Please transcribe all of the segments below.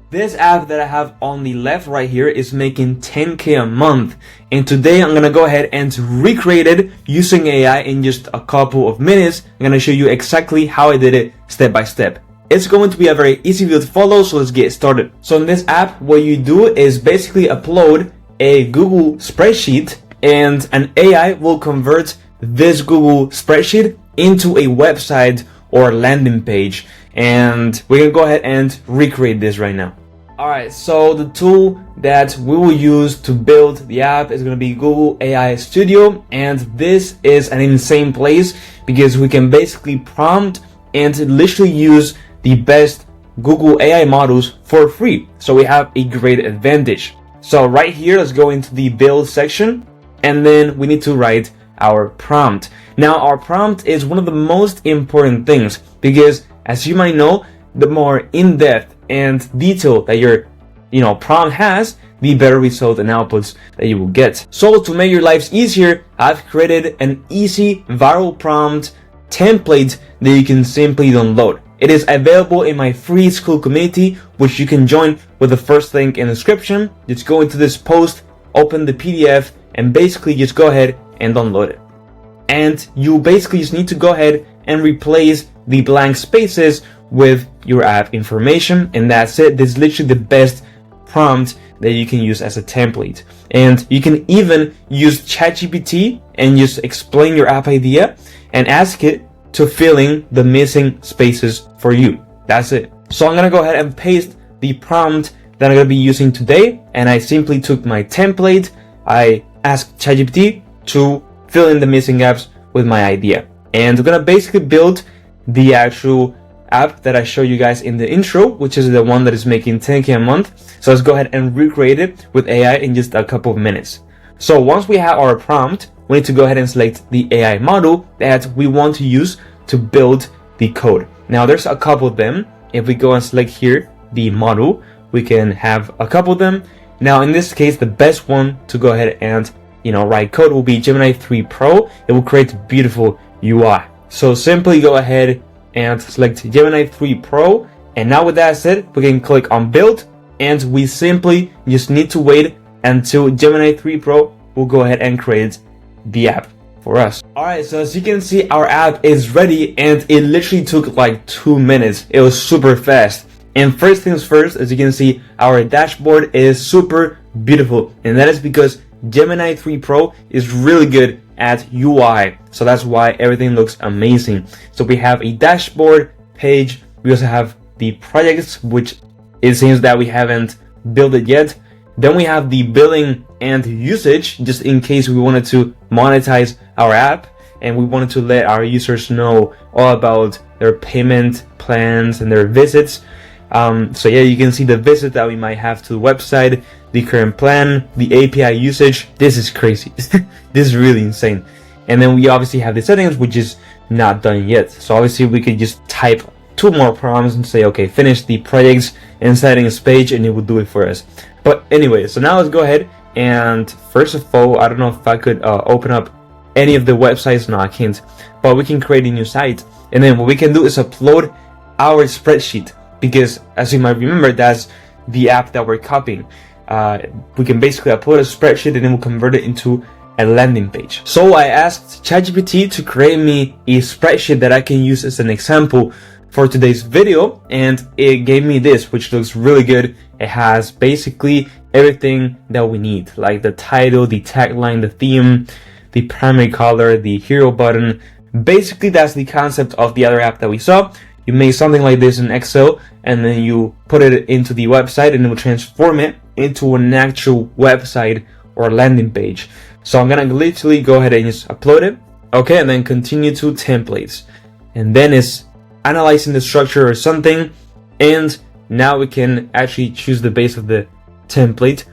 This app that I have on the left right here is making 10K a month. And today I'm gonna go ahead and recreate it using AI in just a couple of minutes. I'm gonna show you exactly how I did it step by step. It's going to be a very easy video to follow, so let's get started. So in this app, what you do is basically upload a Google spreadsheet and an AI will convert this Google spreadsheet into a website or landing page. And we're gonna go ahead and recreate this right now. Alright, so the tool that we will use to build the app is gonna be Google AI Studio, and this is an insane place because we can basically prompt and literally use the best Google AI models for free. So we have a great advantage. So right here, let's go into the build section, and then we need to write our prompt. Now our prompt is one of the most important things because, as you might know, the more in-depth and detail that your prompt has, the better results and outputs that you will get. So to make your lives easier, I've created an easy viral prompt template that you can simply download. It is available in my free school community, which you can join with the first link in the description. Just go into this post, open the PDF, and basically just go ahead and download it. And you basically just need to go ahead and replace the blank spaces with your app information, and that's it. This is literally the best prompt that you can use as a template. And you can even use ChatGPT and just explain your app idea and ask it to fill in the missing spaces for you. That's it. So I'm gonna go ahead and paste the prompt that I'm gonna be using today, and I simply took my template. I asked ChatGPT to fill in the missing gaps with my idea, and we're gonna basically build the actual app that I showed you guys in the intro, which is the one that is making 10K a month. So let's go ahead and recreate it with AI in just a couple of minutes. So once we have our prompt, we need to go ahead and select the AI model that we want to use to build the code. Now there's a couple of them. If we go and select here the model, we can have a couple of them. Now in this case, the best one to go ahead and write code will be Gemini 3 Pro. It will create beautiful UI. So simply go ahead and select Gemini 3 Pro, and now with that said, we can click on build, and we simply just need to wait until Gemini 3 Pro will go ahead and create the app for us. Alright, so as you can see, our app is ready, and it literally took like 2 minutes. It was super fast. And first things first, as you can see, our dashboard is super beautiful, and that is because Gemini 3 Pro is really good at UI, so that's why everything looks amazing. So we have a dashboard page. We also have the projects, which it seems that we haven't built it yet. Then we have the billing and usage, just in case we wanted to monetize our app and we wanted to let our users know all about their payment plans and their visits. So yeah, you can see the visit that we might have to the website, the current plan, the API usage. This is crazy. This is really insane. And then we obviously have the settings, which is not done yet. So obviously we could just type 2 more prompts and say, okay, finish the projects and settings page, and it will do it for us. But anyway, so now let's go ahead and first of all, I don't know if I could open up any of the websites. No, I can't. But we can create a new site. And then what we can do is upload our spreadsheet, because as you might remember, that's the app that we're copying. We can basically upload a spreadsheet and then we'll convert it into a landing page. So I asked ChatGPT to create me a spreadsheet that I can use as an example for today's video, and it gave me this, which looks really good. It has basically everything that we need, like the title, the tagline, the theme, the primary color, the hero button. Basically, that's the concept of the other app that we saw. You make something like this in Excel, and then you put it into the website, and it will transform it into an actual website or landing page. So I'm gonna literally go ahead and just upload it. Okay, and then continue to templates. And then it's analyzing the structure or something. And now we can actually choose the base of the template.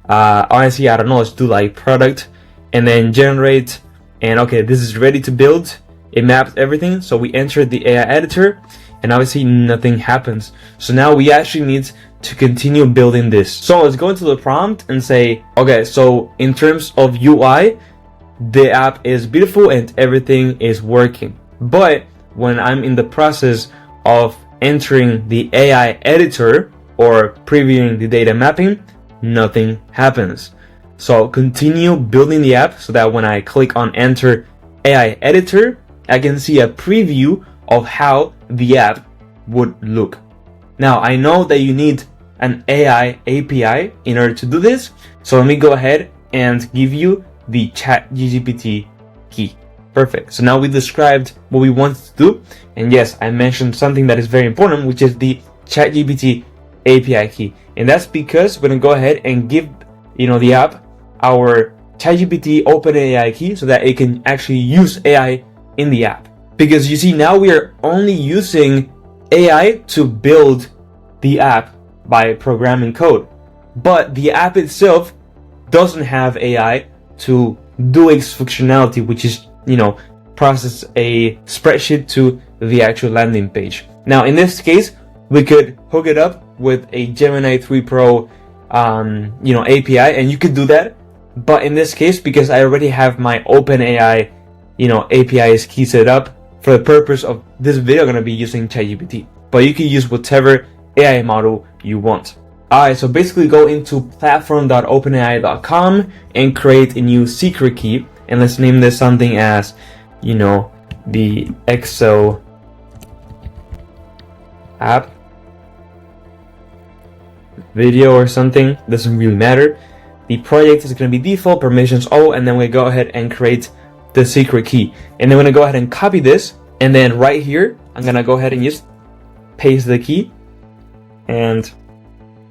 Honestly, I don't know, let's do like product and then generate. And okay, this is ready to build. It maps everything. So we enter the AI editor, and obviously nothing happens. So now we actually need to continue building this. So let's go into the prompt and say, okay, so in terms of UI, the app is beautiful and everything is working. But when I'm in the process of entering the AI editor, or previewing the data mapping, nothing happens. So continue building the app so that when I click on enter AI editor, I can see a preview of how the app would look. Now I know that you need an AI API in order to do this, so let me go ahead and give you the ChatGPT key. Perfect. So now we described what we want to do, and yes, I mentioned something that is very important, which is the ChatGPT API key, and that's because we're gonna go ahead and give the app our ChatGPT OpenAI key so that it can actually use AI in the app. Because you see, now we are only using AI to build the app by programming code, but the app itself doesn't have AI to do its functionality, which is process a spreadsheet to the actual landing page. Now in this case, we could hook it up with a Gemini 3 Pro API, and you could do that. But in this case, because I already have my OpenAI API's key set up, for the purpose of this video, I'm going to be using ChatGPT. But you can use whatever AI model you want. Alright, so basically go into platform.openai.com and create a new secret key. And let's name this something as, the XO app video or something. Doesn't really matter. The project is going to be default, permissions all, and then we go ahead and create the secret key. And then we're going to go ahead and copy this. And then right here, I'm going to go ahead and just paste the key. And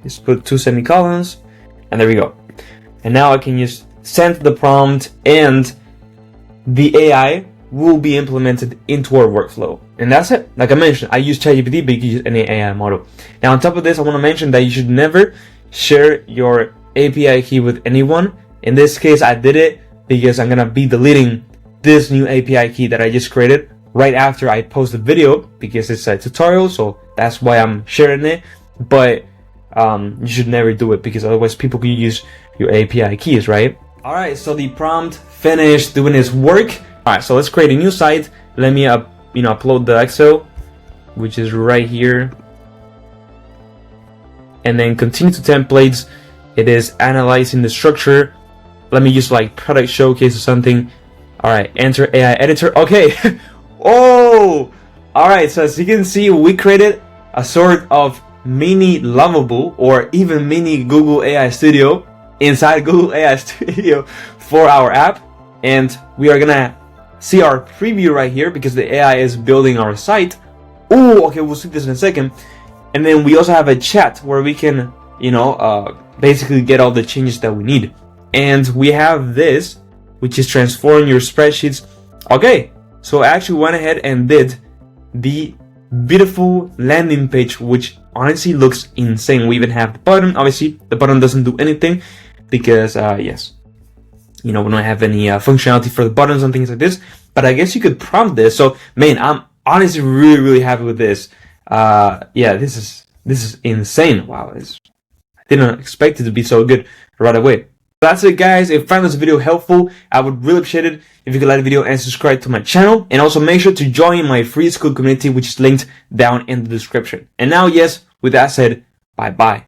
just put 2 semicolons. And there we go. And now I can just send the prompt, and the AI will be implemented into our workflow. And that's it. Like I mentioned, I use ChatGPT, but you can use any AI model. Now on top of this, I want to mention that you should never share your API key with anyone. In this case, I did it because I'm going to be deleting this new API key that I just created right after I post the video, because it's a tutorial, so that's why I'm sharing it. But you should never do it, because otherwise people could use your API keys, right? Alright, so the prompt finished doing its work. Alright, so let's create a new site. Let me upload the XO, which is right here. And then continue to templates. It is analyzing the structure. Let me use like product showcase or something. Alright, enter AI editor. Okay. Oh! Alright, so as you can see, we created a sort of mini Lovable or even mini Google AI Studio inside Google AI Studio for our app. And we are gonna see our preview right here because the AI is building our site. Oh, okay, we'll see this in a second. And then we also have a chat where we can, basically get all the changes that we need. And we have this, which is transform your spreadsheets. Okay, so I actually went ahead and did the beautiful landing page, which honestly looks insane. We even have the button. Obviously, the button doesn't do anything because, yes, we don't have any functionality for the buttons and things like this. But I guess you could prompt this. So, man, I'm honestly really, really happy with this. Yeah, this is insane. Wow, I didn't expect it to be so good right away. That's it, guys. If you found this video helpful, I would really appreciate it if you could like the video and subscribe to my channel. And also make sure to join my free xcode community, which is linked down in the description. And now, yes, with that said, bye-bye.